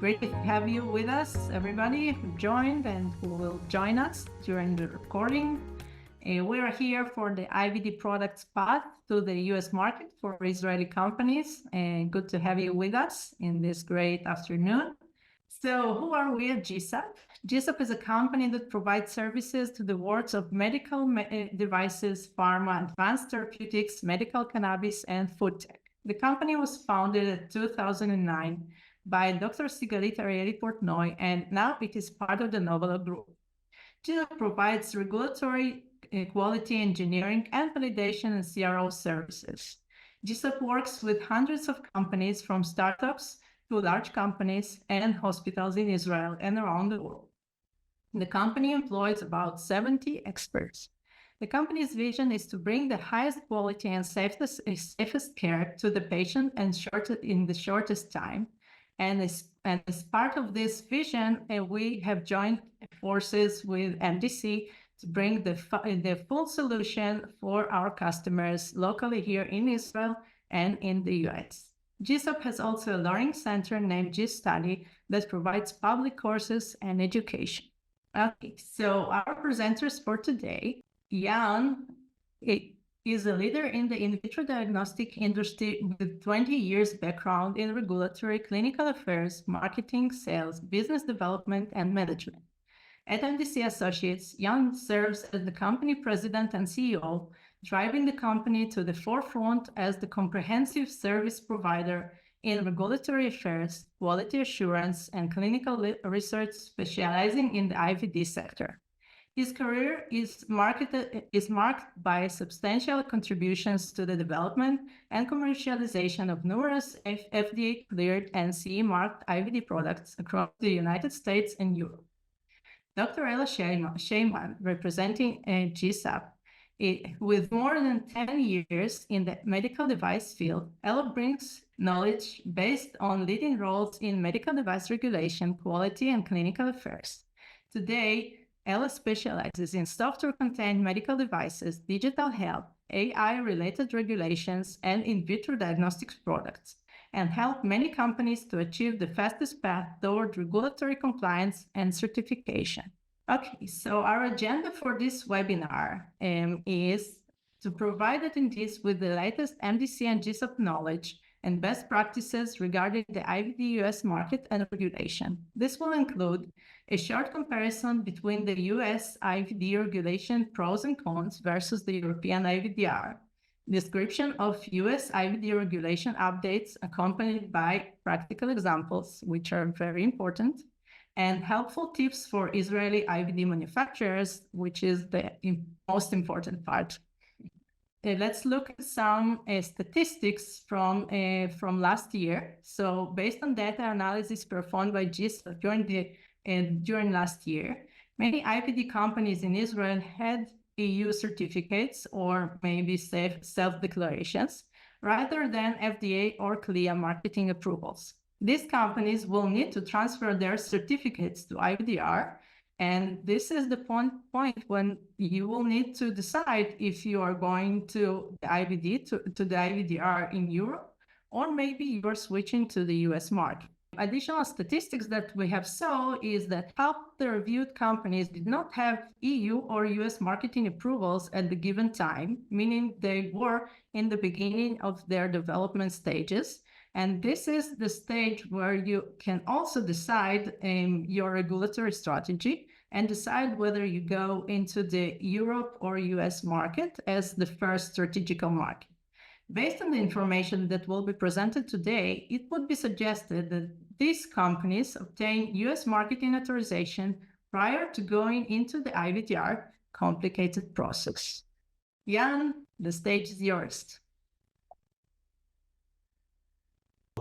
Great to have you with us, everybody who joined and who will join us during the recording. We are here for the IVD products path to the US market for Israeli companies. Good to have you with us in this great afternoon. So who are we at GSAP? GSAP is a company that provides services to the worlds of medical devices, pharma, advanced therapeutics, medical cannabis, and food tech. The company was founded in 2009 by Dr. Sigalit Arieli Portnoy, and now it is part of the Novel Group. GSAP provides regulatory quality engineering and validation and CRO services. GSAP works with hundreds of companies from startups to large companies and hospitals in Israel and around the world. The company employs about 70 experts. The company's vision is to bring the highest quality and safest care to the patient and in the shortest time. And as part of this vision, we have joined forces with MDC to bring the full solution for our customers locally here in Israel and in the US. GSAP has also a learning center named GStudy that provides public courses and education. Okay, so our presenters for today, Jan is a leader in the in vitro diagnostic industry with 20 years background in regulatory, clinical affairs, marketing, sales, business development, and management. At MDC Associates, Jan serves as the company president and CEO, driving the company to the forefront as the comprehensive service provider in regulatory affairs, quality assurance, and clinical research, specializing in the IVD sector. His career is marked by substantial contributions to the development and commercialization of numerous FDA-cleared and CE-marked IVD products across the United States and Europe. Dr. Ella Sheyman, representing GSAP, with more than 10 years in the medical device field, Ella brings knowledge based on leading roles in medical device regulation, quality, and clinical affairs. Today, Ella specializes in software-contained medical devices, digital health, AI-related regulations, and in vitro diagnostics products, and help many companies to achieve the fastest path toward regulatory compliance and certification. Okay, so our agenda for this webinar is to provide attendees with the latest MDC and GSAP knowledge and best practices regarding the IVD US market and regulation. This will include a short comparison between the US IVD regulation pros and cons versus the European IVDR, description of US IVD regulation updates accompanied by practical examples, which are very important, and helpful tips for Israeli IVD manufacturers, which is the most important part. Let's look at some statistics from last year. So based on data analysis performed by GSAP during last year, many IVD companies in Israel had EU certificates or maybe self-declarations rather than FDA or CLIA marketing approvals. These companies will need to transfer their certificates to IVDR, and this is the point when you will need to decide if you are going to the IVD, to the IVDR in Europe, or maybe you are switching to the US market. Additional statistics that we have saw is that half the reviewed companies did not have EU or US marketing approvals at the given time, meaning they were in the beginning of their development stages. And this is the stage where you can also decide your regulatory strategy and decide whether you go into the Europe or US market as the first strategical market. Based on the information that will be presented today, it would be suggested that these companies obtain US marketing authorization prior to going into the IVDR complicated process. Jan, the stage is yours.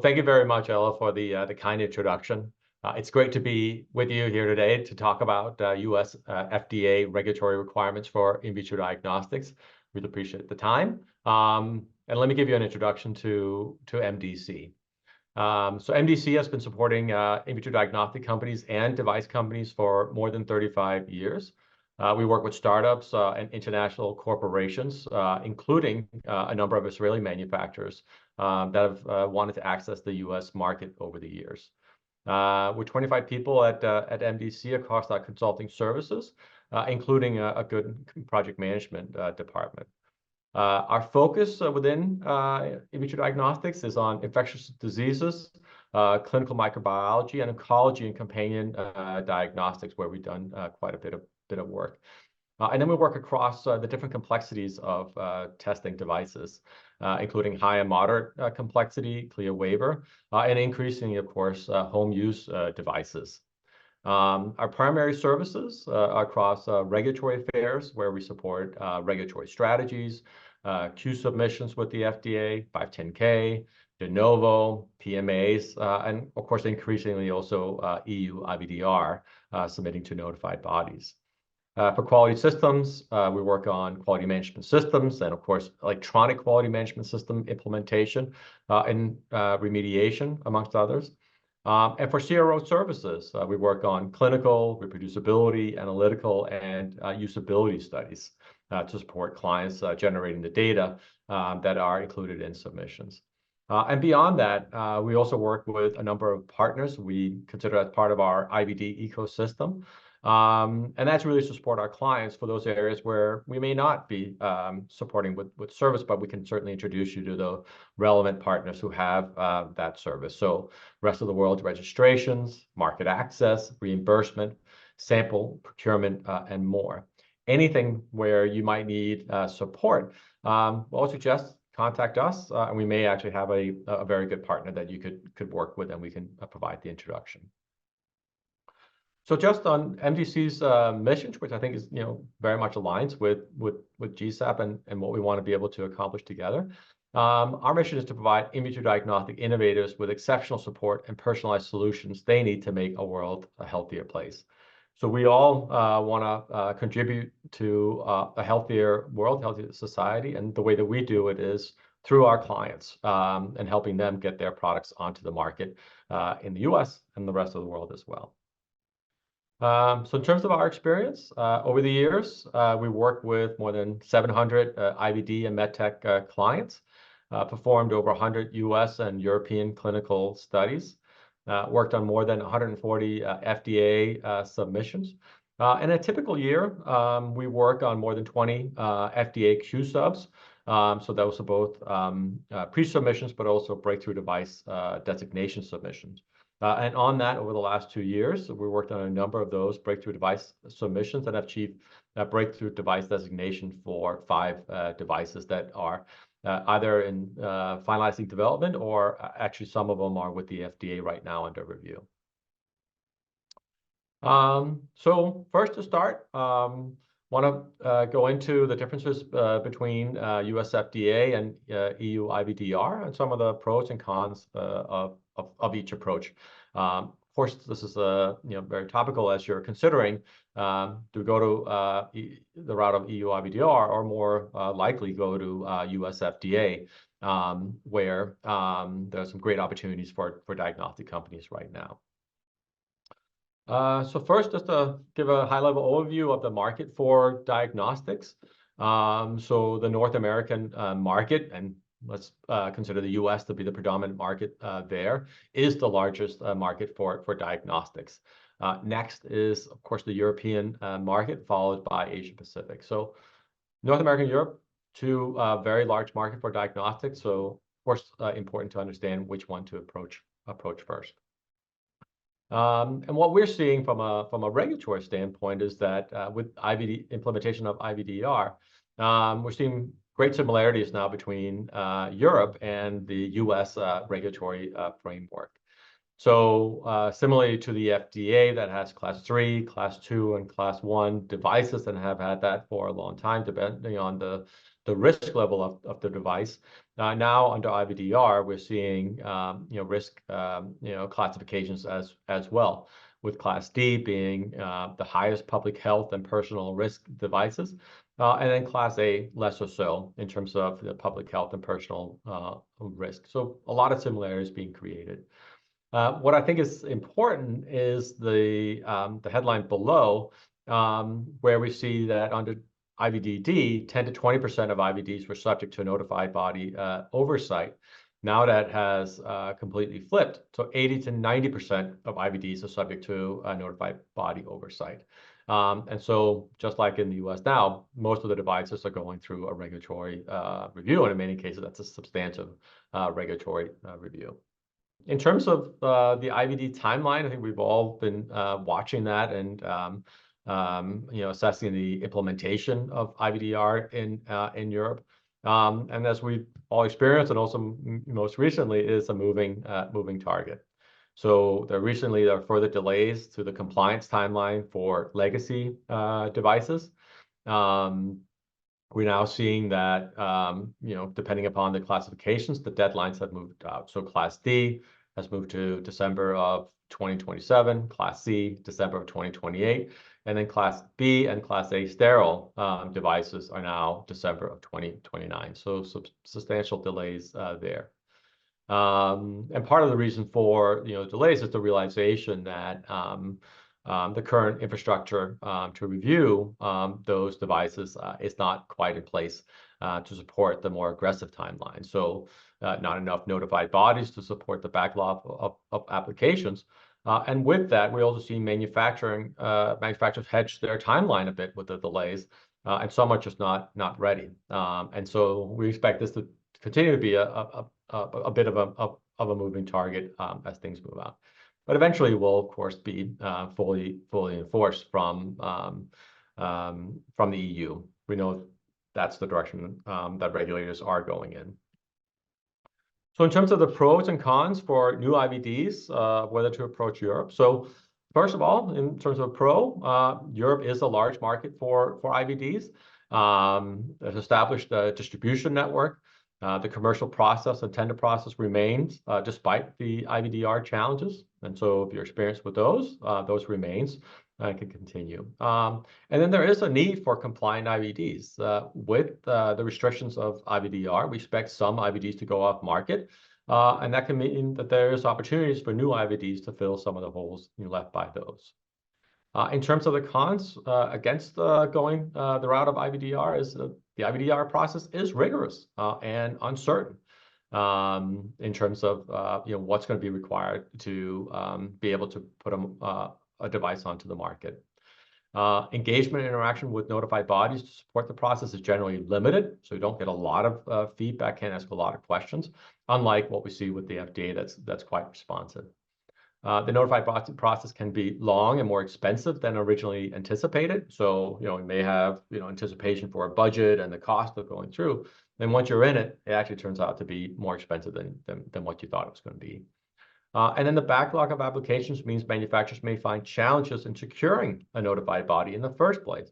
Thank you very much, Ella, for the kind introduction. It's great to be with you here today to talk about US FDA regulatory requirements for in vitro diagnostics. Really appreciate the time. And let me give you an introduction to MDC. So MDC has been supporting in vitro diagnostic companies and device companies for more than 35 years. We work with startups and international corporations, including a number of Israeli manufacturers that have wanted to access the US market over the years. with 25 people at MDC across our consulting services, including a good project management department. Our focus within in vitro diagnostics is on infectious diseases, clinical microbiology, and oncology and companion diagnostics, where we've done quite a bit of work. And then we work across the different complexities of testing devices, including high and moderate complexity, CLIA waiver, and increasingly, of course, home use devices. Our primary services are across regulatory affairs, where we support regulatory strategies, Q submissions with the FDA, 510(k), de novo, PMAs, and of course, increasingly also EU IVDR submitting to notified bodies. For quality systems, we work on quality management systems and, of course, electronic quality management system implementation and remediation, amongst others. And for CRO services, we work on clinical, reproducibility, analytical, and usability studies to support clients generating the data that are included in submissions. And beyond that, we also work with a number of partners we consider as part of our IVD ecosystem. And that's really to support our clients for those areas where we may not be supporting with service, but we can certainly introduce you to the relevant partners who have that service. So rest of the world registrations, market access, reimbursement, sample procurement, and more. Anything where you might need support, we'll suggest contact us, and we may actually have a very good partner that you could work with, and we can provide the introduction. So just on MDC's missions, which I think is very much aligns with GSAP and what we want to be able to accomplish together. Our mission is to provide in vitro diagnostic innovators with exceptional support and personalized solutions they need to make a world a healthier place. So we all want to contribute to a healthier world, healthier society, and the way that we do it is through our clients and helping them get their products onto the market in the US and the rest of the world as well. So in terms of our experience, over the years, we worked with more than 700 IVD and MedTech clients, performed over 100 US and European clinical studies, worked on more than 140 FDA submissions. In a typical year, we work on more than 20 FDA Q subs. So those are both pre-submissions, but also breakthrough device designation submissions. And on that, over the last 2 years, we worked on a number of those breakthrough device submissions and have achieved breakthrough device designation for 5 devices that are either in finalizing development, or actually some of them are with the FDA right now under review. So first to start, want to go into the differences between US FDA and EU IVDR and some of the pros and cons of each approach. Of course, this is very topical as you're considering to go to the route of EU IVDR, or more likely go to US FDA, where there's some great opportunities for diagnostic companies right now. So first, just to give a high-level overview of the market for diagnostics. So the North American market, and let's consider the US to be the predominant market there, is the largest market for diagnostics. Next is, of course, the European market, followed by Asia Pacific. So North America and Europe, 2 very large market for diagnostics. So of course, important to understand which one to approach first. And what we're seeing from a regulatory standpoint is that with implementation of IVDR, we're seeing great similarities now between Europe and the US regulatory framework. So similarly to the FDA that has class 3, class 2, and class 1 devices, and have had that for a long time, depending on the risk level of the device. Now under IVDR, we're seeing risk classifications as well, with class D being the highest public health and personal risk devices, and then class A lesser so in terms of the public health and personal risk. So a lot of similarities being created. What I think is important is the headline below, where we see that under IVDD, 10 to 20% of IVDs were subject to a notified body oversight. Now that has completely flipped. So 80 to 90% of IVDs are subject to a notified body oversight. And so just like in the US now, most of the devices are going through a regulatory review. And in many cases, that's a substantive regulatory review. In terms of the IVD timeline, I think we've all been watching that and assessing the implementation of IVDR in Europe. And as we've all experienced, and also most recently, is a moving target. So there are further delays to the compliance timeline for legacy devices. We're now seeing that, depending upon the classifications, the deadlines have moved out. So Class D has moved to December of 2027, Class C, December of 2028, and then Class B and Class A sterile devices are now December of 2029. So substantial delays there. And part of the reason for delays is the realization that the current infrastructure to review those devices is not quite in place to support the more aggressive timeline. So not enough notified bodies to support the backlog of applications. And with that, we also see manufacturers hedge their timeline a bit with the delays, and some are just not ready. And so we expect this to continue to be a bit of a moving target as things move out. But eventually will, of course, be fully enforced from the EU. We know that's the direction that regulators are going in. So in terms of the pros and cons for new IVDs, whether to approach Europe. So first of all, in terms of pro, Europe is a large market for IVDs. There's established a distribution network. The commercial process and tender process remains despite the IVDR challenges. And so if you're experienced with those remains and can continue. And then there is a need for compliant IVDs. With the restrictions of IVDR, we expect some IVDs to go off market. And that can mean that there's opportunities for new IVDs to fill some of the holes left by those. In terms of the cons against going the route of IVDR is the IVDR process is rigorous and uncertain in terms of what's going to be required to be able to put a device onto the market. Engagement and interaction with notified bodies to support the process is generally limited, so you don't get a lot of feedback, can't ask a lot of questions, unlike what we see with the FDA that's quite responsive. The notified body process can be long and more expensive than originally anticipated. So, it may have, anticipation for a budget and the cost of going through. Then once you're in it, it actually turns out to be more expensive than what you thought it was going to be. And then the backlog of applications means manufacturers may find challenges in securing a notified body in the first place.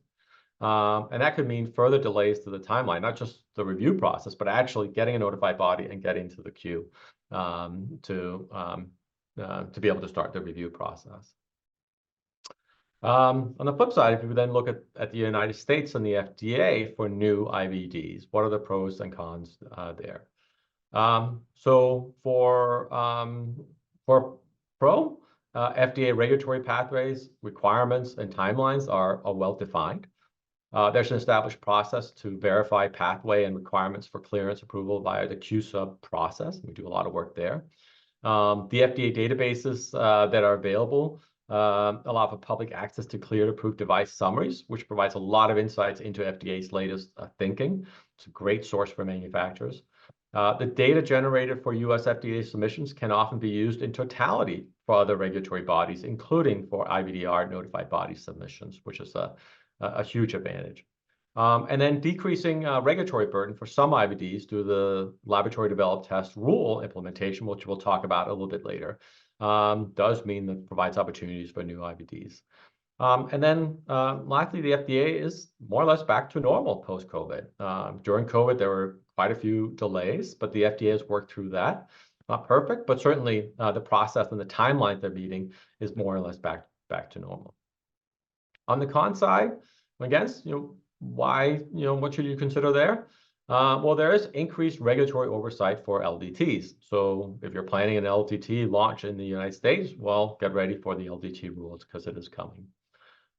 And that could mean further delays to the timeline, not just the review process, but actually getting a notified body and getting to the queue to be able to start the review process. On the flip side, if we then look at the United States and the FDA for new IVDs, what are the pros and cons there? So for pro, FDA regulatory pathways, requirements, and timelines are well defined. There's an established process to verify pathway and requirements for clearance approval via the QSUB process. We do a lot of work there. The FDA databases that are available allow for public access to cleared approved device summaries, which provides a lot of insights into FDA's latest thinking. It's a great source for manufacturers. The data generated for US FDA submissions can often be used in totality for other regulatory bodies, including for IVDR notified body submissions, which is a huge advantage. And then decreasing regulatory burden for some IVDs due to the laboratory developed test rule implementation, which we'll talk about a little bit later, does mean that provides opportunities for new IVDs. And then lastly, the FDA is more or less back to normal post-COVID. During COVID, there were quite a few delays, but the FDA has worked through that. Not perfect, but certainly the process and the timeline they're meeting is more or less back to normal. On the con side, against, why, what should you consider there? Well, there is increased regulatory oversight for LDTs. So if you're planning an LDT launch in the United States, well, get ready for the LDT rules because it is coming.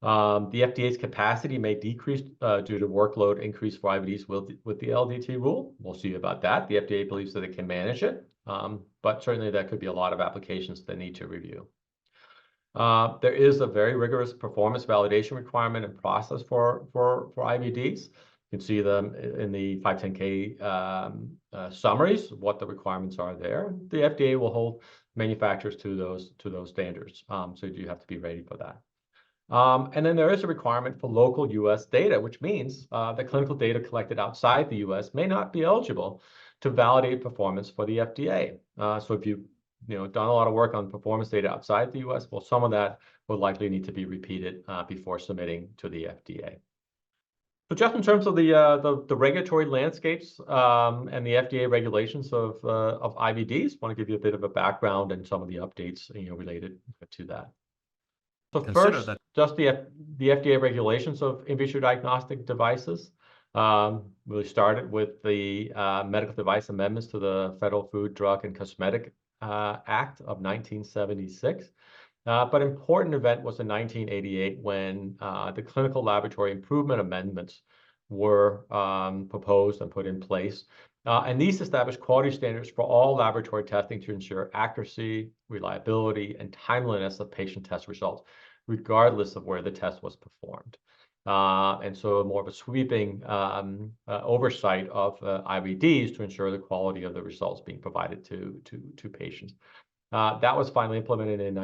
The FDA's capacity may decrease due to workload increase for IVDs with the LDT rule. We'll see about that. The FDA believes that it can manage it, but certainly there could be a lot of applications that need to review. There is a very rigorous performance validation requirement and process for IVDs. You can see them in the 510K summaries, what the requirements are there. The FDA will hold manufacturers to those standards, so you have to be ready for that. And then there is a requirement for local US data, which means that clinical data collected outside the US may not be eligible to validate performance for the FDA. So if you've done a lot of work on performance data outside the US, well, some of that will likely need to be repeated before submitting to the FDA. So just in terms of the regulatory landscapes and the FDA regulations of IVDs, I want to give you a bit of a background and some of the updates related to that. So first, just the FDA regulations of in vitro diagnostic devices. Really started with the medical device amendments to the Federal Food, Drug, and Cosmetic Act of 1976. But an important event was in 1988 when the Clinical Laboratory Improvement Amendments were proposed and put in place. And these established quality standards for all laboratory testing to ensure accuracy, reliability, and timeliness of patient test results, regardless of where the test was performed. And so more of a sweeping oversight of IVDs to ensure the quality of the results being provided to patients. That was finally implemented in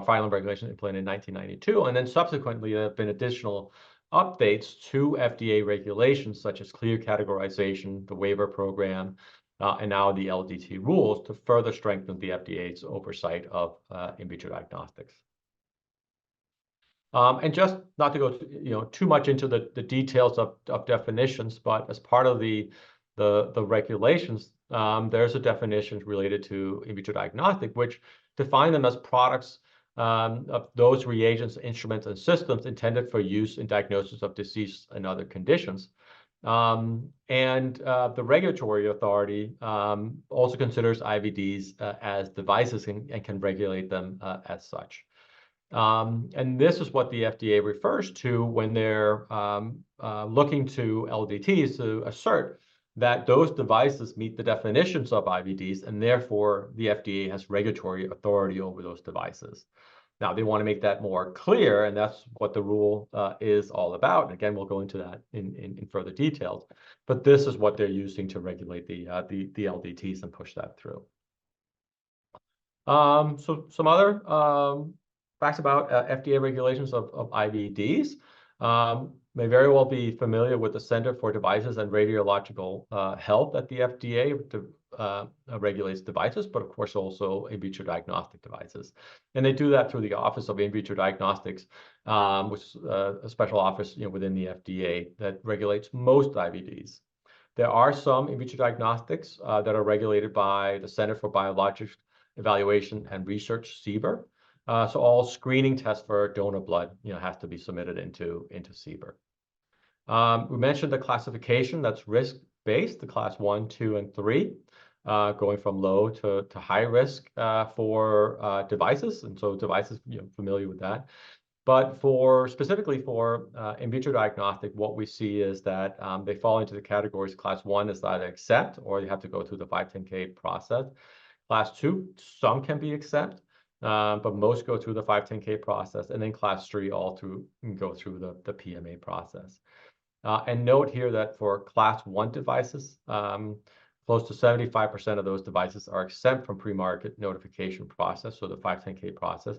final regulation implemented in 1992. And then subsequently, there have been additional updates to FDA regulations, such as clear categorization, the waiver program, and now the LDT rules to further strengthen the FDA's oversight of in vitro diagnostics. And just not to go too much into the details of definitions, but as part of the regulations, there's a definition related to in vitro diagnostic, which define them as products of those reagents, instruments, and systems intended for use in diagnosis of disease and other conditions. And the regulatory authority also considers IVDs as devices and can regulate them as such. And this is what the FDA refers to when they're looking to LDTs to assert that those devices meet the definitions of IVDs, and therefore the FDA has regulatory authority over those devices. Now, they want to make that more clear, and that's what the rule is all about. And again, we'll go into that in further details. But this is what they're using to regulate the LDTs and push that through. So some other facts about FDA regulations of IVDs. May very well be familiar with the Center for Devices and Radiological Health at the FDA regulates devices, but of course also in vitro diagnostic devices. And they do that through the Office of In Vitro Diagnostics, which is a special office within the FDA that regulates most IVDs. There are some in vitro diagnostics that are regulated by the Center for Biologics Evaluation and Research, CBER. So all screening tests for donor blood, has to be submitted into CBER. We mentioned the classification that's risk-based, the class 1, 2, and 3, going from low to high risk for devices. And so devices, familiar with that. But specifically for in vitro diagnostic, what we see is that they fall into the categories. Class 1 is either accept or you have to go through the 510K process. Class 2, some can be accept. But most go through the 510K process, and then class 3 all go through the PMA process. And note here that for class 1 devices, close to 75% of those devices are exempt from pre-market notification process, so the 510K process,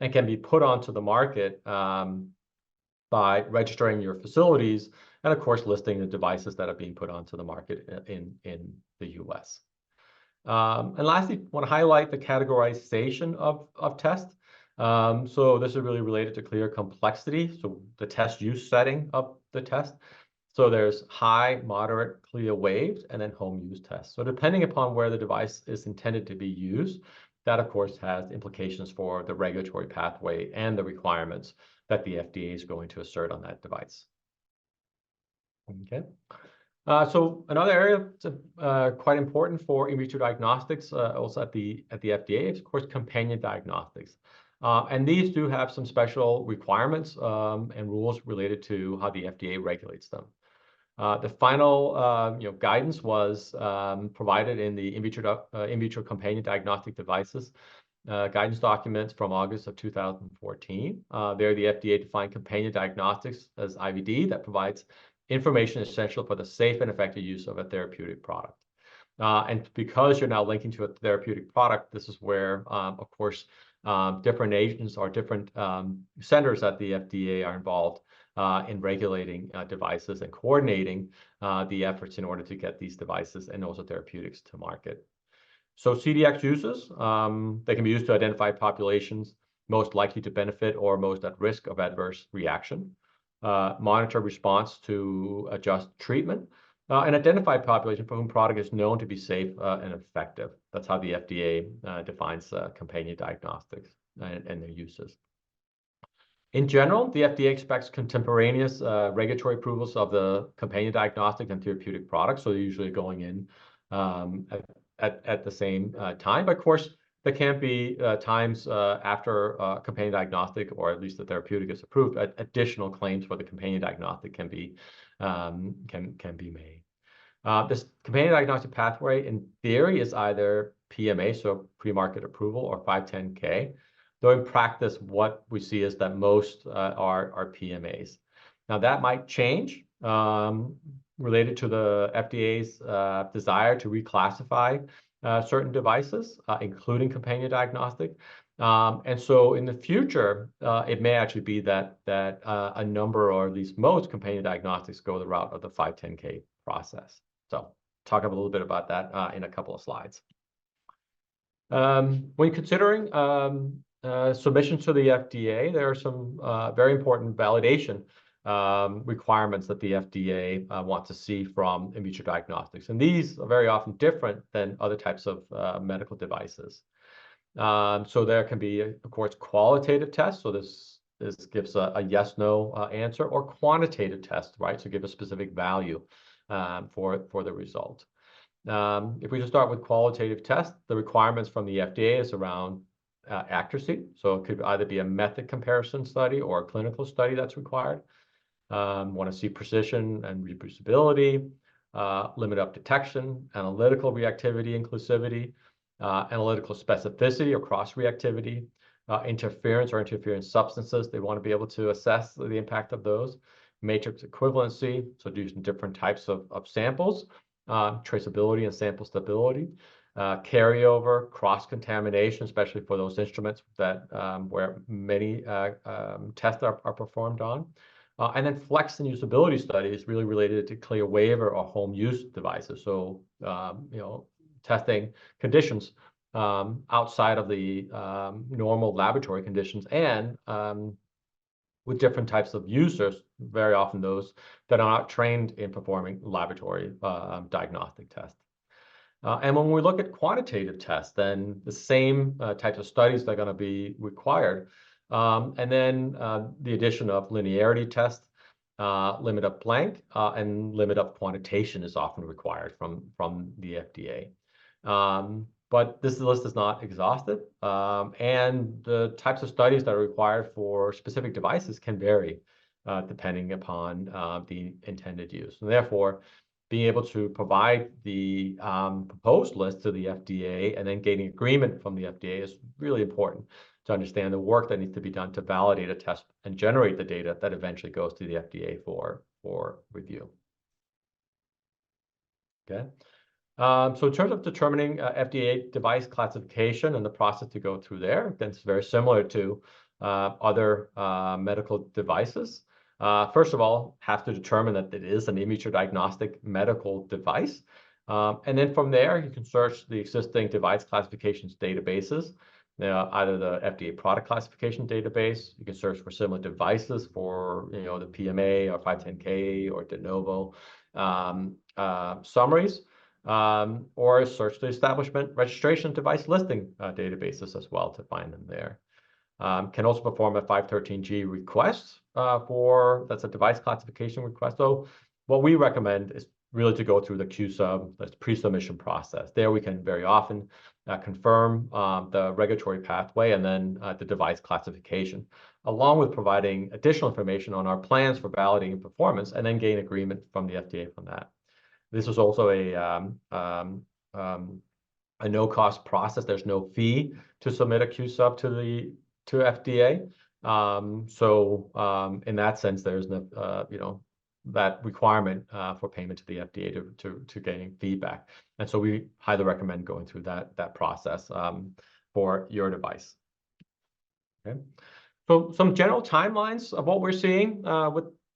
and can be put onto the market by registering your facilities and, of course, listing the devices that are being put onto the market in the US. And lastly, I want to highlight the categorization of tests. So this is really related to clear complexity, so the test use setting of the test. So there's high, moderate, clear waived, and then home use tests. So depending upon where the device is intended to be used, that of course has implications for the regulatory pathway and the requirements that the FDA is going to assert on that device. Okay. So another area quite important for in vitro diagnostics, also at the FDA, is of course companion diagnostics. And these do have some special requirements and rules related to how the FDA regulates them. The final guidance was provided in the in vitro companion diagnostic devices guidance documents from August of 2014. There, the FDA defined companion diagnostics as IVD that provides information essential for the safe and effective use of a therapeutic product. And because you're now linking to a therapeutic product, this is where, of course, different agents or different centers at the FDA are involved in regulating devices and coordinating the efforts in order to get these devices and also therapeutics to market. So CDX uses, they can be used to identify populations most likely to benefit or most at risk of adverse reaction, monitor response to adjust treatment, and identify population for whom product is known to be safe and effective. That's how the FDA defines companion diagnostics and their uses. In general, the FDA expects contemporaneous regulatory approvals of the companion diagnostic and therapeutic products. So they're usually going in at the same time. But of course, there can be times after companion diagnostic, or at least the therapeutic is approved, additional claims for the companion diagnostic can be made. This companion diagnostic pathway, in theory, is either PMA, so pre-market approval, or 510(k). Though in practice, what we see is that most are PMAs. Now, that might change related to the FDA's desire to reclassify certain devices, including companion diagnostic. And so in the future, it may actually be that a number, or at least most, companion diagnostics go the route of the 510(k) process. So talk a little bit about that in a couple of slides. When considering submissions to the FDA, there are some very important validation requirements that the FDA wants to see from in vitro diagnostics. And these are very often different than other types of medical devices. So there can be, of course, qualitative tests. So this gives a yes/no answer, or quantitative tests, right? So give a specific value for the result. If we just start with qualitative tests, the requirements from the FDA is around accuracy. So it could either be a method comparison study or a clinical study that's required. Want to see precision and reproducibility, limit of detection, analytical reactivity, inclusivity, analytical specificity or cross-reactivity, interference or interference substances. They want to be able to assess the impact of those. Matrix equivalency, so using different types of samples, traceability and sample stability, carryover, cross-contamination, especially for those instruments that where many tests are performed on. And then flex and usability studies really related to clear waiver or home use devices. So, testing conditions outside of the normal laboratory conditions, and with different types of users, very often those that are not trained in performing laboratory diagnostic tests. And when we look at quantitative tests, then the same types of studies are going to be required. And then the addition of linearity tests, limit of blank, and limit of quantitation is often required from the FDA. But this list is not exhaustive, and the types of studies that are required for specific devices can vary depending upon the intended use. And therefore, being able to provide the proposed list to the FDA and then gaining agreement from the FDA is really important to understand the work that needs to be done to validate a test and generate the data that eventually goes to the FDA for review. Okay. So in terms of determining FDA device classification and the process to go through there, then it's very similar to other medical devices. First of all, have to determine that it is an in vitro diagnostic medical device. And then from there, you can search the existing device classifications databases, either the FDA product classification database. You can search for similar devices for the PMA or 510(k) or de novo summaries, or search the establishment registration device listing databases as well to find them there. Can also perform a 513G request that's a device classification request. So what we recommend is really to go through the Q-Sub, that's pre-submission process. There we can very often confirm the regulatory pathway and then the device classification, along with providing additional information on our plans for validating performance, and then gain agreement from the FDA from that. This is also a no-cost process. There's no fee to submit a Q-Sub to FDA. In that sense, there's no that requirement for payment to the FDA to gain feedback. And so we highly recommend going through that process for your device. Okay. So some general timelines of what we're seeing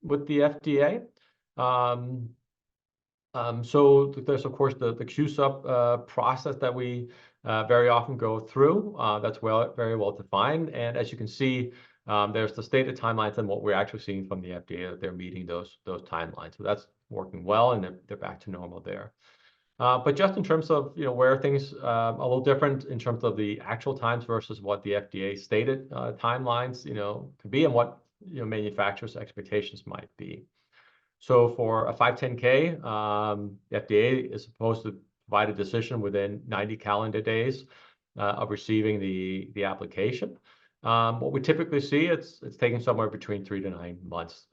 with the FDA. So there's, of course, the Q-Sub process that we very often go through. That's very well defined. And as you can see, there's the stated timelines and what we're actually seeing from the FDA. They're meeting those timelines. So that's working well, and they're back to normal there. But just in terms of where things a little different in terms of the actual times versus what the FDA stated timelines could be, and what manufacturers' expectations might be. So for a 510(k), the FDA is supposed to provide a decision within 90 calendar days of receiving the application. What we typically see, it's taking somewhere between 3 to 9 months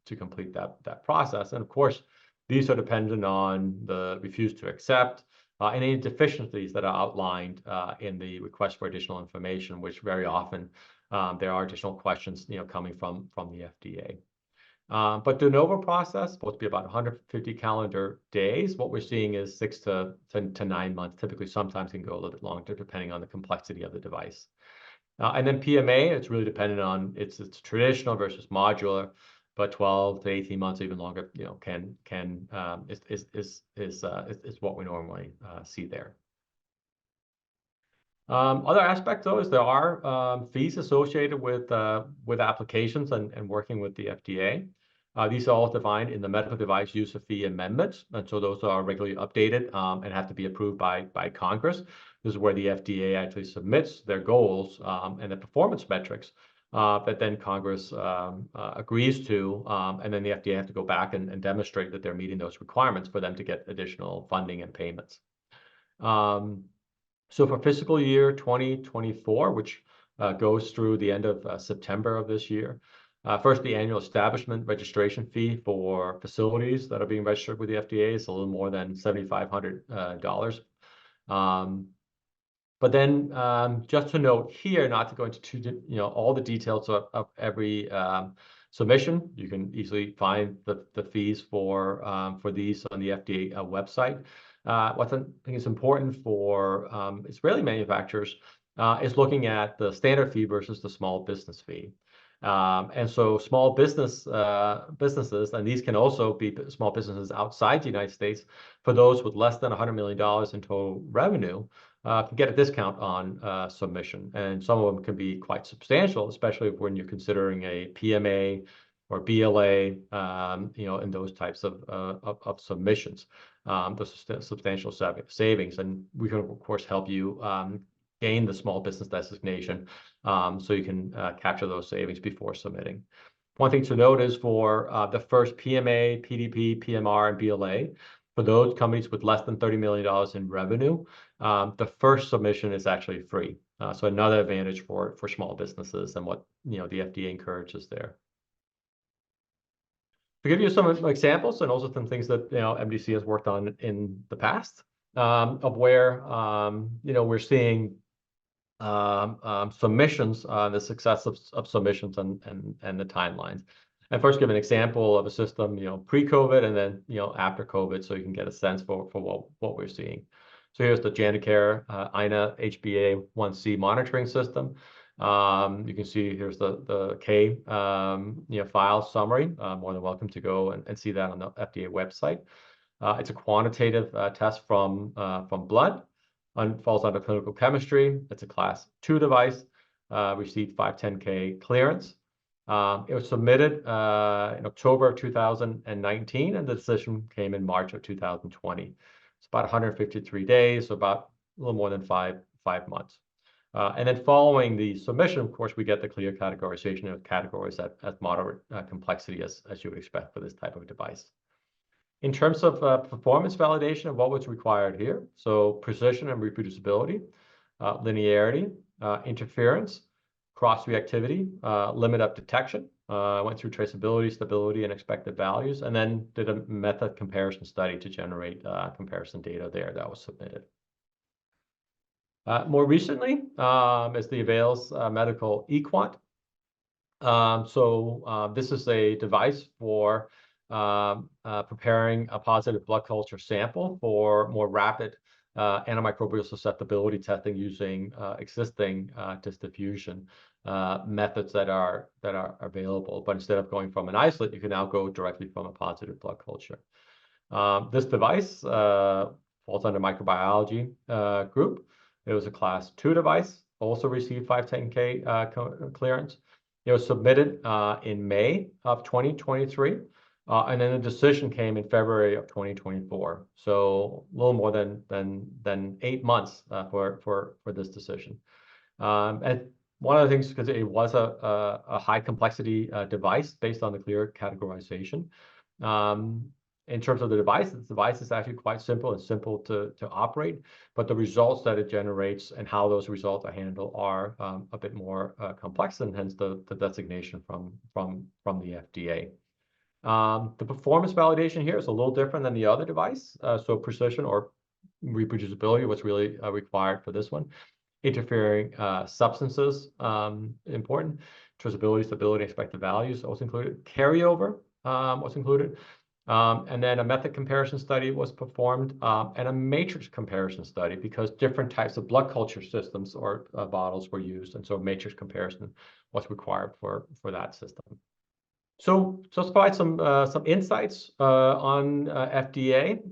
to complete that process. And of course, these are dependent on the refuse to accept and any deficiencies that are outlined in the request for additional information, which very often there are additional questions coming from the FDA. But de novo process supposed to be about 150 calendar days. What we're seeing is 6 to 9 months. Typically, sometimes can go a little bit longer depending on the complexity of the device. And then PMA, it's really dependent on it's traditional versus modular, but 12 to 18 months, even longer, is what we normally see there. Other aspects, though, is there are fees associated with applications and working with the FDA. These are all defined in the medical device user fee amendments, and so those are regularly updated and have to be approved by Congress. This is where the FDA actually submits their goals and the performance metrics that then Congress agrees to, and then the FDA have to go back and demonstrate that they're meeting those requirements for them to get additional funding and payments. So for fiscal year 2024, which goes through the end of September of this year, first, the annual establishment registration fee for facilities that are being registered with the FDA is a little more than $7,500. But then just to note here, not to go into all the details of every submission, you can easily find the fees for these on the FDA website. What I think is important for Israeli manufacturers is looking at the standard fee versus the small business fee. And so small businesses, and these can also be small businesses outside the United States, for those with less than $100 million in total revenue, can get a discount on submission. And some of them can be quite substantial, especially when you're considering a PMA or BLA, in those types of submissions. Those are substantial savings. And we can, of course, help you gain the small business designation so you can capture those savings before submitting. One thing to note is for the first PMA, PDP, PMR, and BLA, for those companies with less than $30 million in revenue, the first submission is actually free. So another advantage for small businesses and what the FDA encourages there. To give you some examples and also some things that MDC has worked on in the past of where we're seeing submissions, the success of submissions and the timelines. And first, give an example of a system pre-COVID and then after COVID, so you can get a sense for what we're seeing. So here's the Janacare INA HbA1c monitoring system. You can see here's the K file summary. More than welcome to go and see that on the FDA website. It's a quantitative test from blood. Falls under clinical chemistry. It's a class 2 device. Received 510(k) clearance. It was submitted in October of 2019, and the decision came in March of 2020. It's about 153 days, so about a little more than five months. And then following the submission, of course, we get the clear categorization of categories at moderate complexity, as you would expect for this type of device. In terms of performance validation of what was required here, so precision and reproducibility, linearity, interference, cross-reactivity, limit of detection, went through traceability, stability, and expected values, and then did a method comparison study to generate comparison data there that was submitted. More recently is the Avails Medical eQuant. This is a device for preparing a positive blood culture sample for more rapid antimicrobial susceptibility testing using existing diffusion methods that are available. But instead of going from an isolate, you can now go directly from a positive blood culture. This device falls under microbiology group. It was a class 2 device, also received 510(k) clearance. It was submitted in May of 2023, and then the decision came in February of 2024. So a little more than 8 months for this decision. And one of the things, because it was a high complexity device based on the clear categorization. In terms of the device is actually quite simple and simple to operate, but the results that it generates and how those results are handled are a bit more complex, and hence the designation from the FDA. The performance validation here is a little different than the other device. So precision or reproducibility was really required for this one. Interfering substances, important. Traceability, stability, expected values also included. Carryover was included. And then a method comparison study was performed, and a matrix comparison study, because different types of blood culture systems or bottles were used, and so matrix comparison was required for that system. So let's provide some insights on FDA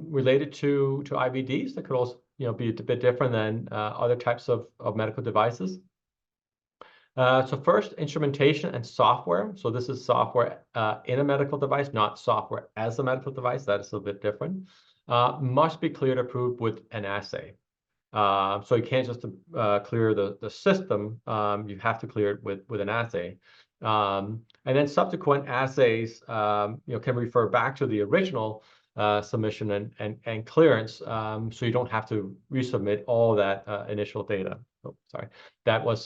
related to IVDs that could also be a bit different than other types of medical devices. So first, instrumentation and software. So this is software in a medical device, not software as a medical device. That is a bit different. Must be cleared approved with an assay. So you can't just clear the system. You have to clear it with an assay. And then subsequent assays can refer back to the original submission and clearance, so you don't have to resubmit all that initial data. Oh, sorry, that was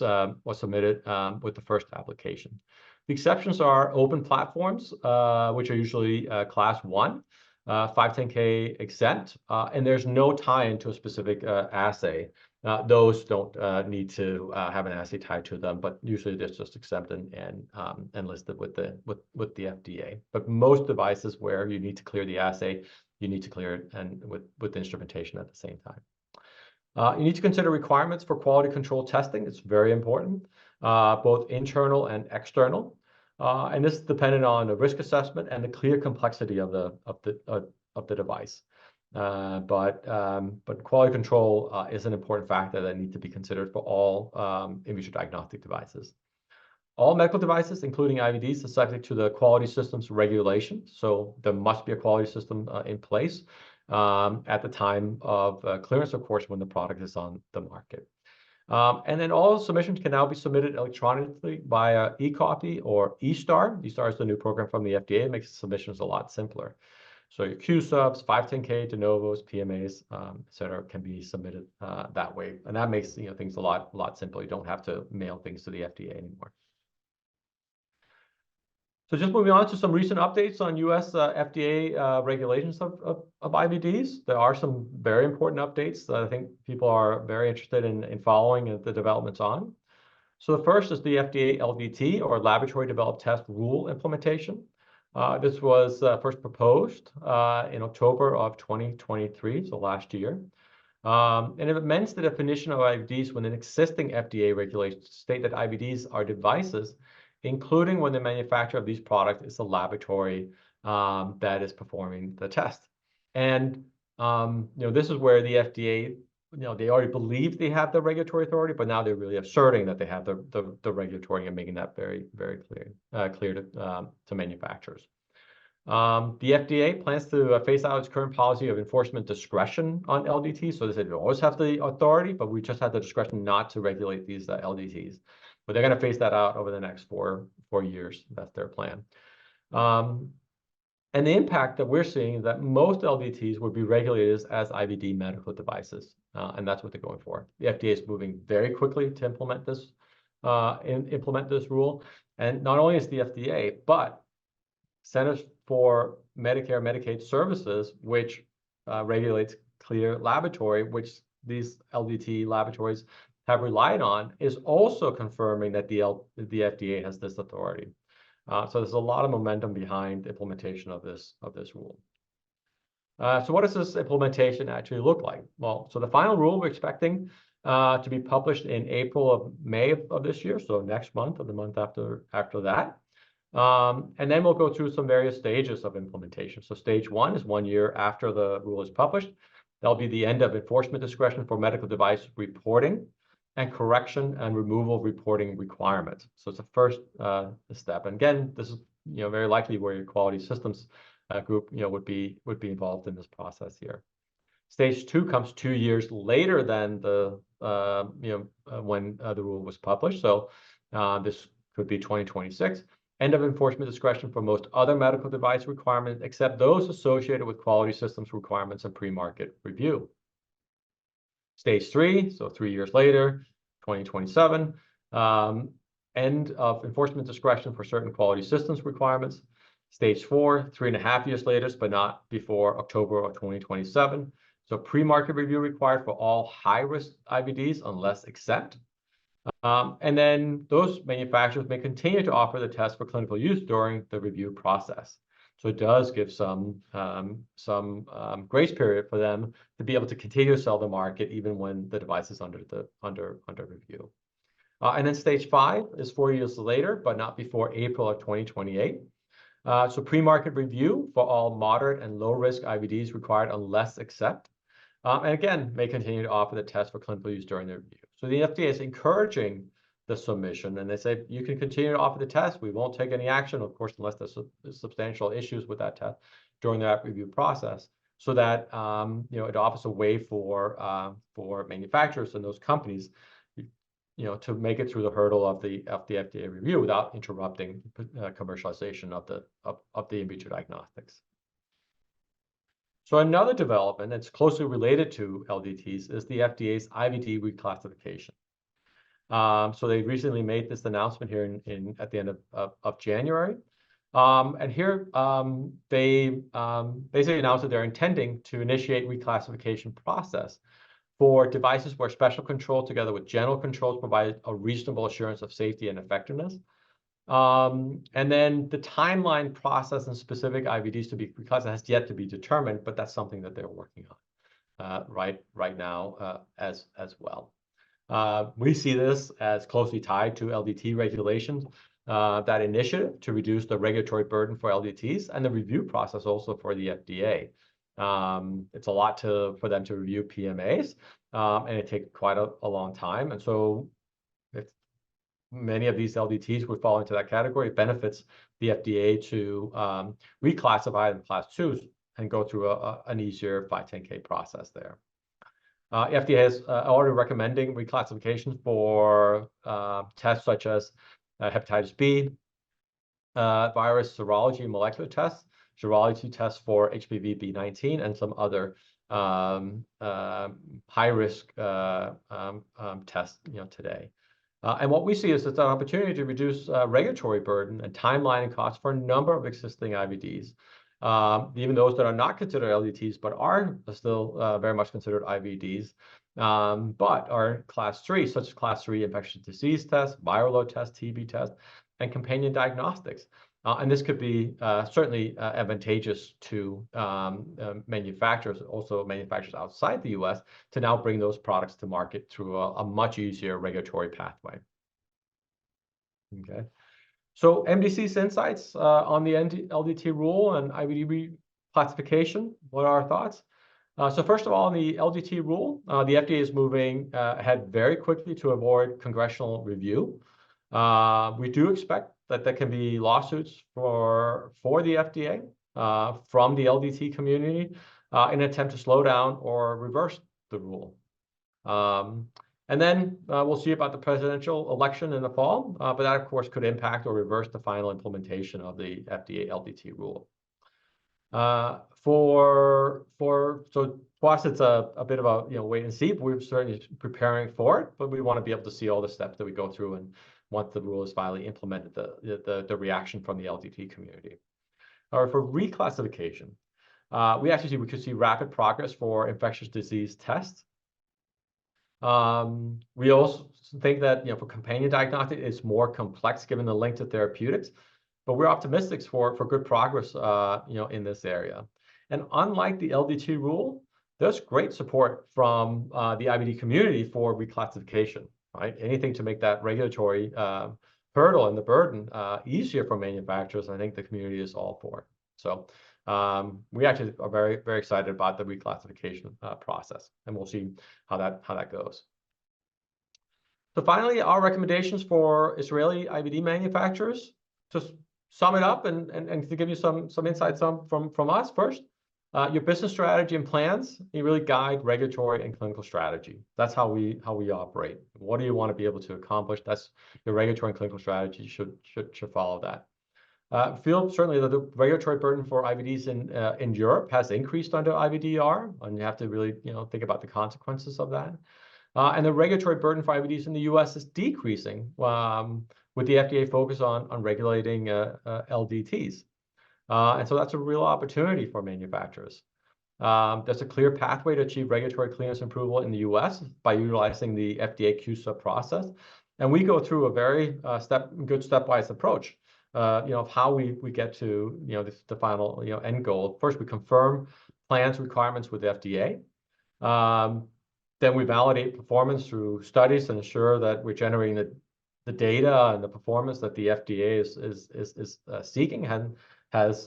submitted with the first application. The exceptions are open platforms, which are usually class 1, 510(k) exempt, and there's no tie into a specific assay. Those don't need to have an assay tied to them, but usually they're just exempt and listed with the FDA. But most devices where you need to clear the assay, you need to clear it and with instrumentation at the same time. You need to consider requirements for quality control testing. It's very important, both internal and external. And this is dependent on the risk assessment and the clear complexity of the device. But quality control is an important factor that needs to be considered for all in vitro diagnostic devices. All medical devices, including IVDs, are subject to the quality systems regulation. So there must be a quality system in place at the time of clearance, of course, when the product is on the market. And then all submissions can now be submitted electronically via eCopy or eStar. eStar is the new program from the FDA. It makes submissions a lot simpler. So your Q-subs, 510(k), de novos, PMAs, et cetera, can be submitted that way. And that makes things a lot simpler. You don't have to mail things to the FDA anymore. So just moving on to some recent updates on US FDA regulations of IVDs. There are some very important updates that I think people are very interested in following the developments on. So the first is the FDA LDT, or Laboratory Developed Test Rule implementation. This was first proposed in October of 2023, so last year. And it amends the definition of IVDs within existing FDA regulations to state that IVDs are devices, including when the manufacturer of these products is a laboratory that is performing the test. And this is where the FDA, they already believe they have the regulatory authority, but now they're really asserting that they have the regulatory and making that very, very clear to manufacturers. The FDA plans to phase out its current policy of enforcement discretion on LDTs. So they said we always have the authority, but we just have the discretion not to regulate these LDTs. But they're going to phase that out over the next four years. That's their plan. And the impact that we're seeing is that most LDTs would be regulated as IVD medical devices, and that's what they're going for. The FDA is moving very quickly to implement this rule. And not only is the FDA, but Centers for Medicare Medicaid Services, which regulates CLIA laboratory, which these LDT laboratories have relied on, is also confirming that the FDA has this authority. So there's a lot of momentum behind implementation of this rule. So what does this implementation actually look like? Well, so the final rule we're expecting to be published in May of this year, so next month or the month after that. And then we'll go through some various stages of implementation. So stage 1 is 1 year after the rule is published. That'll be the end of enforcement discretion for medical device reporting and correction and removal reporting requirements. So it's the first step. And again, this is very likely where your quality systems group would be involved in this process here. Stage 2 comes 2 years later than the when the rule was published. So this could be 2026. End of enforcement discretion for most other medical device requirements, except those associated with quality systems requirements and pre-market review. Stage 3, so 3 years later, 2027, end of enforcement discretion for certain quality systems requirements. Stage 4, 3.5 years later, but not before October of 2027. So pre-market review required for all high-risk IVDs unless exempt. And then those manufacturers may continue to offer the test for clinical use during the review process. So it does give some grace period for them to be able to continue to sell the market even when the device is under review. And then stage 5 is 4 years later, but not before April of 2028. So pre-market review for all moderate and low-risk IVDs required unless exempt. And again, may continue to offer the test for clinical use during the review. So the FDA is encouraging the submission, and they say you can continue to offer the test. We won't take any action, of course, unless there's substantial issues with that test during that review process. So that it offers a way for manufacturers and those companies, to make it through the hurdle of the FDA review without interrupting commercialization of the in vitro diagnostics. So another development that's closely related to LDTs is the FDA's IVD reclassification. So they recently made this announcement here at the end of January. And here they basically announced that they're intending to initiate reclassification process for devices where special control together with general controls provide a reasonable assurance of safety and effectiveness. And then the timeline process and specific IVDs to be reclassified has yet to be determined, but that's something that they're working on right now as well. We see this as closely tied to LDT regulations, that initiative to reduce the regulatory burden for LDTs and the review process also for the FDA. It's a lot for them to review PMAs, and it takes quite a long time. And so if many of these LDTs would fall into that category, it benefits the FDA to reclassify them Class 2s and go through an easier 510(k) process there. FDA is already recommending reclassification for tests such as hepatitis B, virus serology molecular tests, serology tests for HPV B19, and some other high-risk tests today. And what we see is it's an opportunity to reduce regulatory burden and timeline and costs for a number of existing IVDs, even those that are not considered LDTs, but are still very much considered IVDs, but are Class 3, such as Class 3 infectious disease tests, viral load tests, TB tests, and companion diagnostics. And this could be certainly advantageous to manufacturers, also manufacturers outside the US, to now bring those products to market through a much easier regulatory pathway. Okay. So MDC's insights on the LDT rule and IVD reclassification. What are our thoughts? So first of all, on the LDT rule, the FDA is moving ahead very quickly to avoid congressional review. We do expect that there can be lawsuits for the FDA from the LDT community in an attempt to slow down or reverse the rule. And then we'll see about the presidential election in the fall, but that, of course, could impact or reverse the final implementation of the FDA LDT rule. So for us, it's a bit of a wait and see. But we're certainly preparing for it, but we want to be able to see all the steps that we go through, and once the rule is finally implemented, the reaction from the LDT community. Or for reclassification, we could see rapid progress for infectious disease tests. We also think that for companion diagnostic, it's more complex given the link to therapeutics, but we're optimistic for good progress in this area. And unlike the LDT rule, there's great support from the IVD community for reclassification, right? Anything to make that regulatory hurdle and the burden easier for manufacturers, I think the community is all for. So we actually are very, very excited about the reclassification process, and we'll see how that goes. So finally, our recommendations for Israeli IVD manufacturers. To sum it up and to give you some insights from us first, your business strategy and plans, you really guide regulatory and clinical strategy. That's how we operate. What do you want to be able to accomplish? That's your regulatory and clinical strategy should follow that. Feel certainly that the regulatory burden for IVDs in Europe has increased under IVDR, and you have to really think about the consequences of that. And the regulatory burden for IVDs in the US is decreasing with the FDA focus on regulating LDTs. And so that's a real opportunity for manufacturers. There's a clear pathway to achieve regulatory clearance approval in the US by utilizing the FDA QSAP process. And we go through a very good stepwise approach of how we get to the final end goal. First, we confirm plans requirements with the FDA. Then we validate performance through studies and ensure that we're generating the data and the performance that the FDA is seeking and has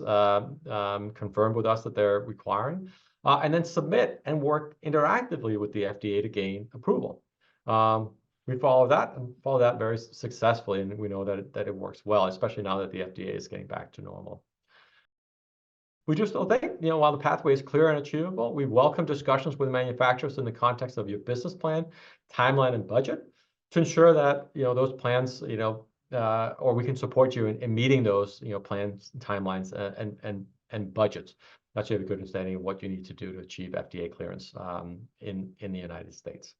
confirmed with us that they're requiring, and then submit and work interactively with the FDA to gain approval. We follow that very successfully, and we know that it works well, especially now that the FDA is getting back to normal. We just still think, while the pathway is clear and achievable, we welcome discussions with manufacturers in the context of your business plan, timeline, and budget to ensure that those plans, or we can support you in meeting those plans, timelines, and budgets. That you have a good understanding of what you need to do to achieve FDA clearance in the United States.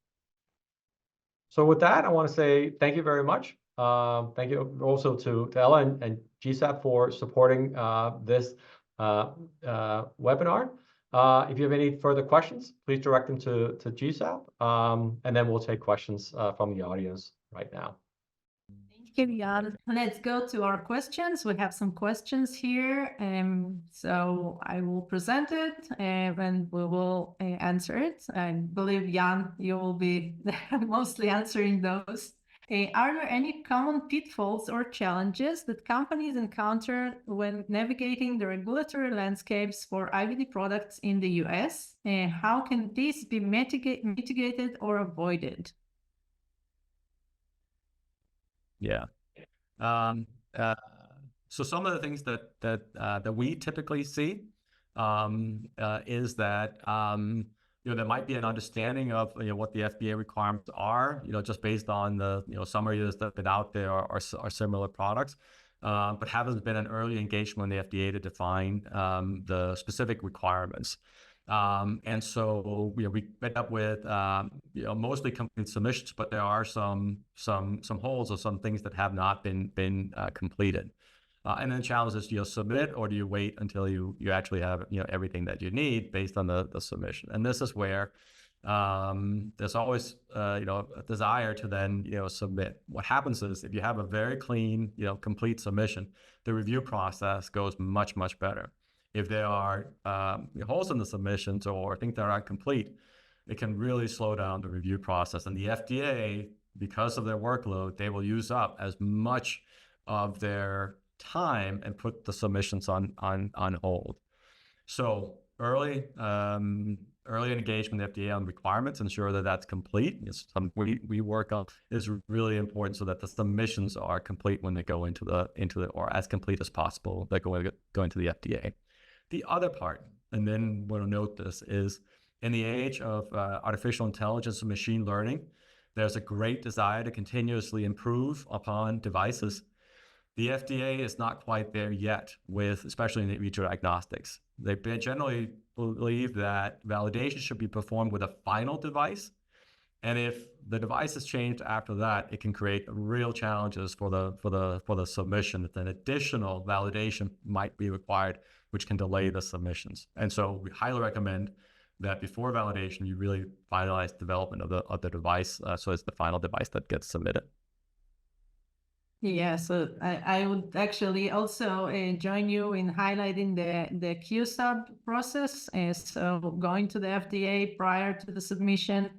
So with that, I want to say thank you very much. Thank you also to Ella and GSAP for supporting this webinar. If you have any further questions, please direct them to GSAP, and then we'll take questions from the audience right now. Thank you, Jan. Let's go to our questions. We have some questions here, so I will present it and we will answer it. I believe, Jan, you will be mostly answering those. Are there any common pitfalls or challenges that companies encounter when navigating the regulatory landscapes for IVD products in the US? How can this be mitigated or avoided? Yeah. So some of the things that we typically see is that there might be an understanding of what the FDA requirements are, just based on the summaries that have been out there or similar products, but haven't been an early engagement with the FDA to define the specific requirements. And so we end up with mostly complete submissions, but there are some holes or some things that have not been completed. And then the challenge is, do you submit, or do you wait until you actually have everything that you need based on the submission? And this is where there's always a desire to then submit. What happens is, if you have a very clean complete submission, the review process goes much better. If there are holes in the submissions or things that aren't complete, it can really slow down the review process. And the FDA, because of their workload, they will use up as much of their time and put the submissions on hold. So early engagement with the FDA on requirements, ensure that that's complete. It's something we work on, is really important, so that the submissions are complete when they go into the or as complete as possible, they're going to the FDA. The other part, and then we'll note this, is in the age of artificial intelligence and machine learning, there's a great desire to continuously improve upon devices. The FDA is not quite there yet with, especially in vitro diagnostics. They generally believe that validation should be performed with a final device. And if the device is changed after that, it can create real challenges for the submission. That an additional validation might be required, which can delay the submissions. And so we highly recommend that before validation, you really finalize development of the device, so it's the final device that gets submitted. Yeah, so I would actually also join you in highlighting the QSAP process. So going to the FDA prior to the submission,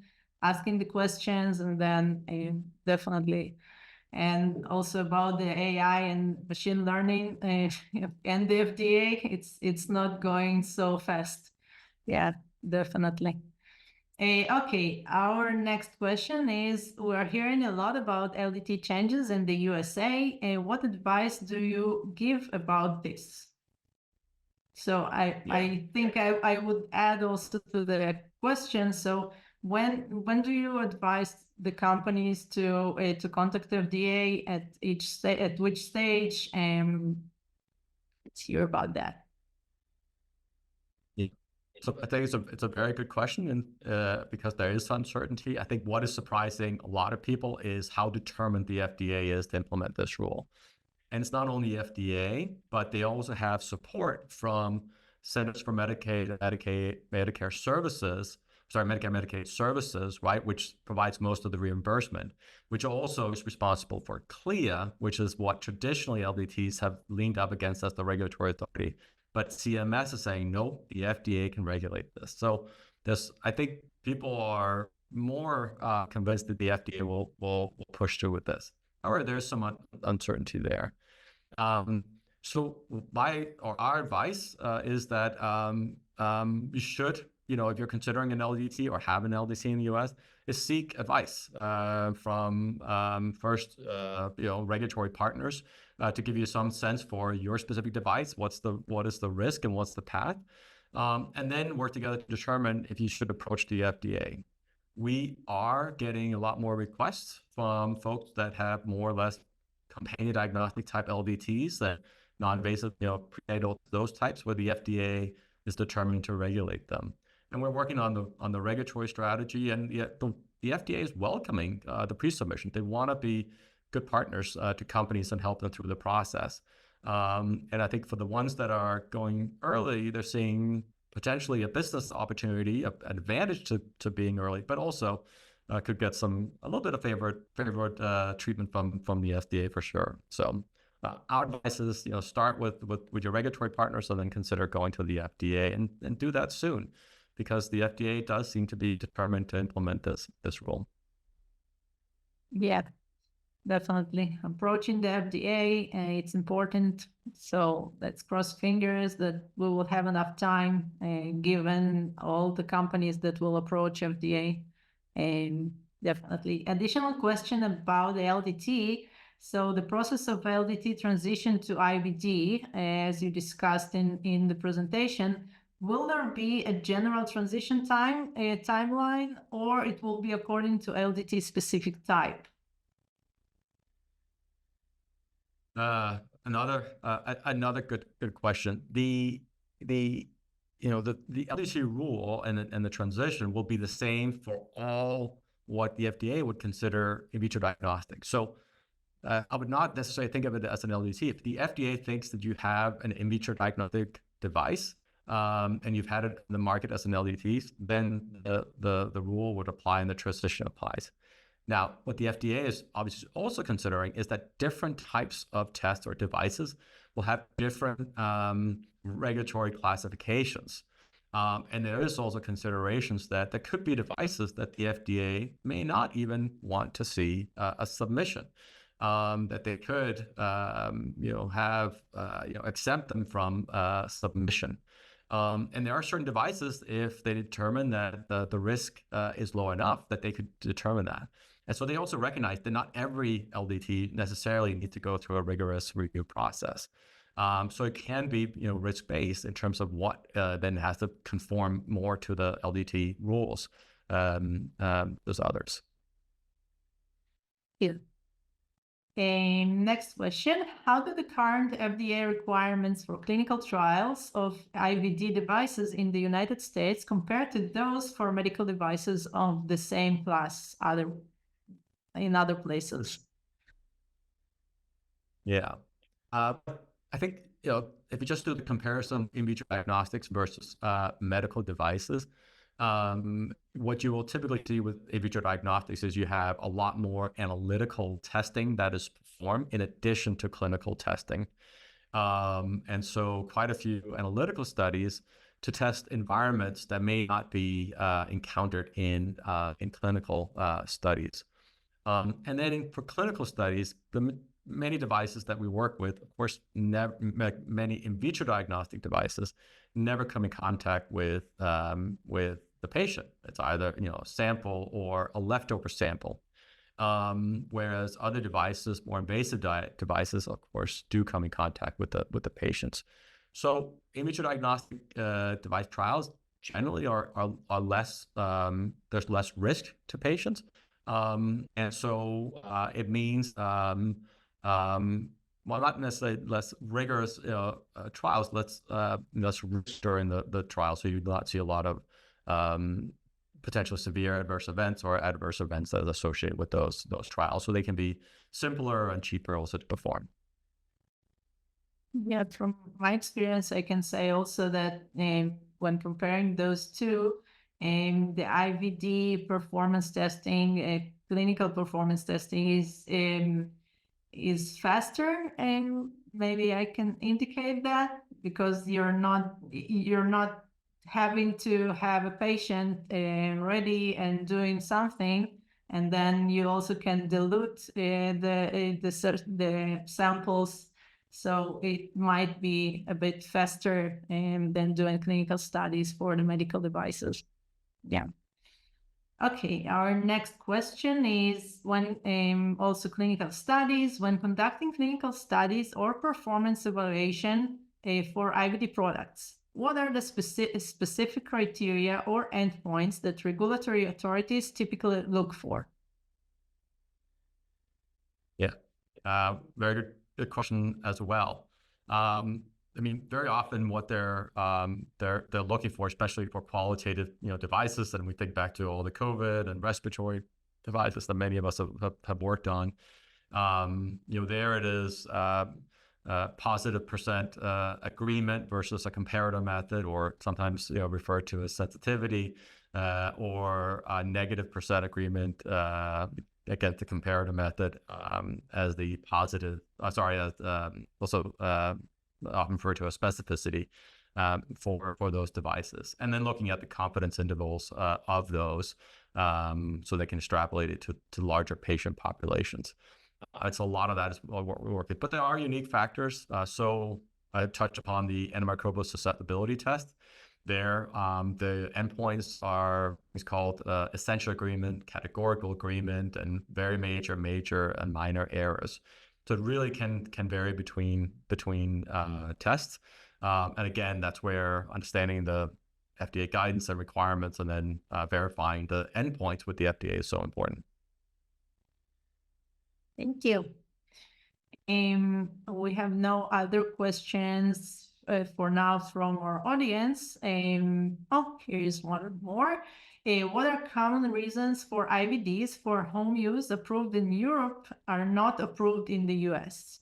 asking the questions, and then definitely, and also about the AI and machine learning and the FDA, it's not going so fast. Yeah, definitely. Okay, our next question is, we're hearing a lot about LDT changes in the USA. What advice do you give about this? So I think I would add also to the question. So when do you advise the companies to contact FDA at which stage? Let's hear about that. So I think it's a very good question, and because there is uncertainty. I think what is surprising a lot of people is how determined the FDA is to implement this rule. And it's not only FDA, but they also have support from Centers for Medicare, Medicaid Services, right, which provides most of the reimbursement, which also is responsible for CLIA, which is what traditionally LDTs have leaned up against as the regulatory authority. But CMS is saying, no, the FDA can regulate this. So I think people are more convinced that the FDA will push through with this. However, there's some uncertainty there. So our advice is that you should, if you're considering an LDT or have an LDT in the US, is seek advice from first, regulatory partners to give you some sense for your specific device. What is the risk and what's the path? And then work together to determine if you should approach the FDA. We are getting a lot more requests from folks that have more or less companion diagnostic type LDTs, that non-invasive, prenatal, those types, where the FDA is determined to regulate them. And we're working on the regulatory strategy, and the FDA is welcoming the pre-submission. They want to be good partners to companies and help them through the process. And I think for the ones that are going early, they're seeing potentially a business opportunity, an advantage to being early, but also could get a little bit of favored treatment from the FDA for sure. So our advice is, start with your regulatory partners, and then consider going to the FDA, and do that soon, because the FDA does seem to be determined to implement this rule. Yeah, definitely. Approaching the FDA, it's important. So let's cross fingers that we will have enough time, given all the companies that will approach FDA. And definitely. Additional question about the LDT. So the process of LDT transition to IVD, as you discussed in the presentation, will there be a general transition timeline, or it will be according to LDT specific type? Another good question. The LDT rule and the transition will be the same for all what the FDA would consider in vitro diagnostic. So I would not necessarily think of it as an LDT. If the FDA thinks that you have an in vitro diagnostic device and you've had it in the market as an LDT, then the rule would apply and the transition applies. Now, what the FDA is obviously also considering is that different types of tests or devices will have different regulatory classifications. And there is also considerations that there could be devices that the FDA may not even want to see a submission, that they could, exempt them from submission. And there are certain devices, if they determine that the risk is low enough, that they could determine that. And so they also recognize that not every LDT necessarily needs to go through a rigorous review process. So it can be, risk-based in terms of what then has to conform more to the LDT rules as others. Yeah. Next question. How do the current FDA requirements for clinical trials of IVD devices in the United States compare to those for medical devices of the same class in other places? Yeah. I think, if you just do the comparison in vitro diagnostics versus medical devices, what you will typically see with in vitro diagnostics is you have a lot more analytical testing that is performed in addition to clinical testing. And so quite a few analytical studies to test environments that may not be encountered in clinical studies. And then for clinical studies, many devices that we work with, of course, many in vitro diagnostic devices never come in contact with the patient. It's either a sample or a leftover sample. Whereas other devices, more invasive devices, of course, do come in contact with the patients. So in vitro diagnostic device trials generally are less. There's less risk to patients, and so it means. Well, not necessarily less rigorous trials, less risk during the trial. So you do not see a lot of potentially severe adverse events or adverse events that are associated with those trials. So they can be simpler and cheaper also to perform. Yeah, from my experience, I can say also that when comparing those two, the IVD performance testing, clinical performance testing is faster, and maybe I can indicate that because you're not having to have a patient ready and doing something, and then you also can dilute the samples, so it might be a bit faster than doing clinical studies for the medical devices. Yeah. Okay, our next question is when also clinical studies, when conducting clinical studies or performance evaluation for IVD products, what are the specific criteria or endpoints that regulatory authorities typically look for? Yeah, very good question as well. I mean, very often what they're looking for, especially for qualitative devices, and we think back to all the COVID and respiratory devices that many of us have worked on. There it is positive percent agreement versus a comparator method, or sometimes referred to as sensitivity, or a negative percent agreement against the comparator method as the positive. Also often referred to as specificity for those devices, and then looking at the confidence intervals of those, so they can extrapolate it to larger patient populations. It's a lot of that is what we're working, but there are unique factors. So I touched upon the antimicrobial susceptibility test. There, the endpoints are called essential agreement, categorical agreement, and very major, and minor errors. So it really can vary between tests, and again, that's where understanding the FDA guidance and requirements, and then verifying the endpoints with the FDA is so important. Thank you. We have no other questions for now from our audience. Oh, here is one more. What are common reasons for IVDs for home use approved in Europe are not approved in the US?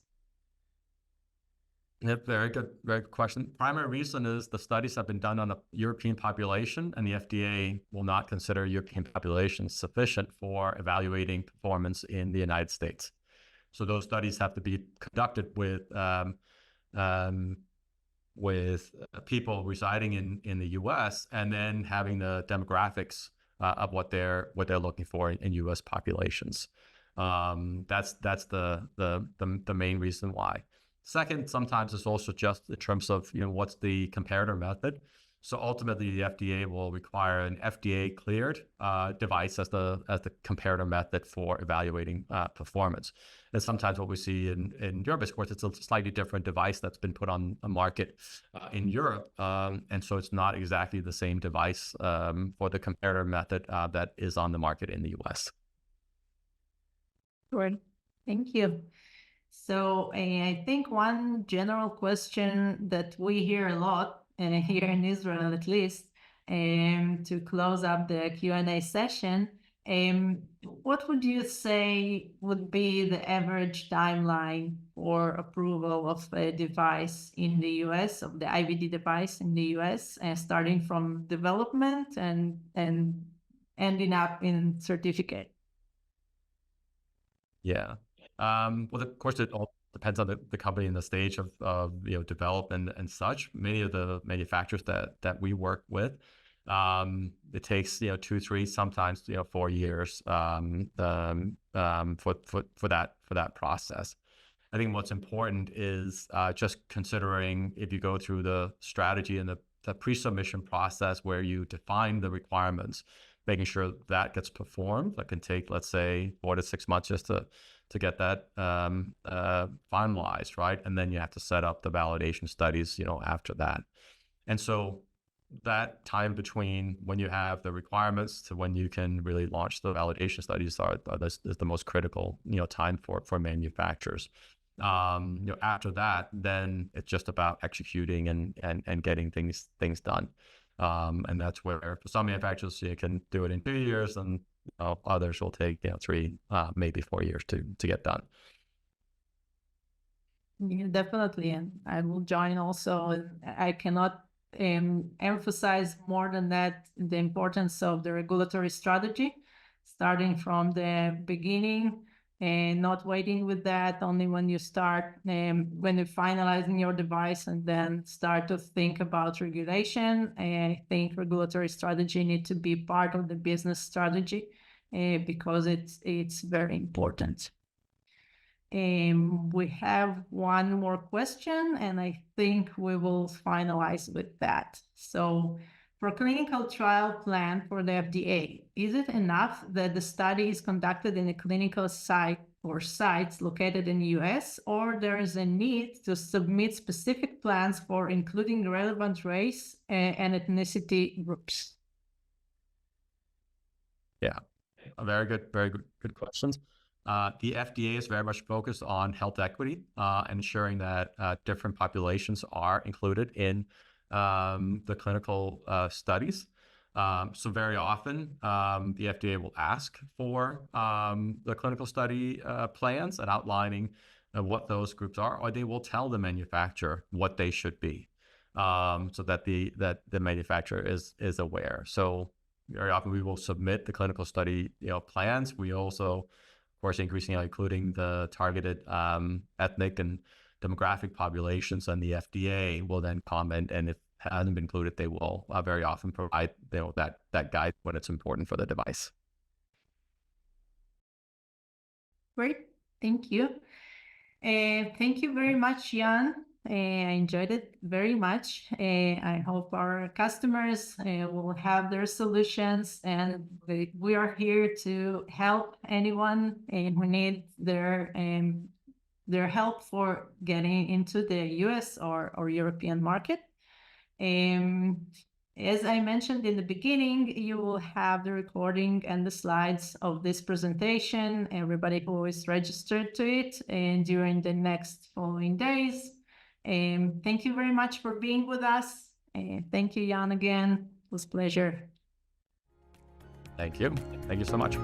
Yep, very good question. Primary reason is the studies have been done on a European population, and the FDA will not consider European population sufficient for evaluating performance in the United States. So those studies have to be conducted with people residing in the U.S. and then having the demographics of what they're looking for in U.S. populations. That's the main reason why. Second, sometimes it's also just in terms of what's the comparator method. So ultimately, the FDA will require an FDA cleared device as the comparator method for evaluating performance. And sometimes what we see in Europe, of course, it's a slightly different device that's been put on a market in Europe, and so it's not exactly the same device for the comparator method that is on the market in the US. Good. Thank you. So I think one general question that we hear a lot, and here in Israel at least, to close up the Q&A session, what would you say would be the average timeline for approval of a device in the US, of the IVD device in the US, starting from development and ending up in certificate? Yeah. Well, of course, it all depends on the company and the stage of development and such. Many of the manufacturers that we work with, it takes 2, 3, sometimes 4 years for that process. I think what's important is just considering if you go through the strategy and the pre-submission process where you define the requirements, making sure that gets performed. That can take, let's say, 4 to 6 months just to get that finalized, right? And then you have to set up the validation studies, after that. And so that time between when you have the requirements to when you can really launch the validation studies is the most critical, time for manufacturers. After that, then it's just about executing and getting things done. And that's where for some manufacturers you can do it in 2 years, and others will take 3, maybe 4 years to get done. Yeah, definitely, and I will join also. I cannot emphasize more than that the importance of the regulatory strategy, starting from the beginning and not waiting with that only when you start, when you're finalizing your device, and then start to think about regulation. And I think regulatory strategy needs to be part of the business strategy because it's very important. We have one more question, and I think we will finalize with that. So for clinical trial plan for the FDA, is it enough that the study is conducted in a clinical site or sites located in the US, or there is a need to submit specific plans for including relevant race and ethnicity groups? Yeah, very good questions. The FDA is very much focused on health equity, ensuring that different populations are included in the clinical studies. So very often, the FDA will ask for the clinical study plans and outlining what those groups are, or they will tell the manufacturer what they should be, so that the manufacturer is aware. So very often we will submit the clinical study plans. We also, of course, increasingly including the targeted ethnic and demographic populations, and the FDA will then comment, and if it hasn't been included, they will very often provide that guide when it's important for the device. Great, thank you. Thank you very much, Jan. I enjoyed it very much. I hope our customers will have their solutions, and we are here to help anyone who needs their help for getting into the US or European market. As I mentioned in the beginning, you will have the recording and the slides of this presentation, everybody who is registered to it, and during the next following days. Thank you very much for being with us. Thank you, Jan, again. It was a pleasure. Thank you. Thank you so much.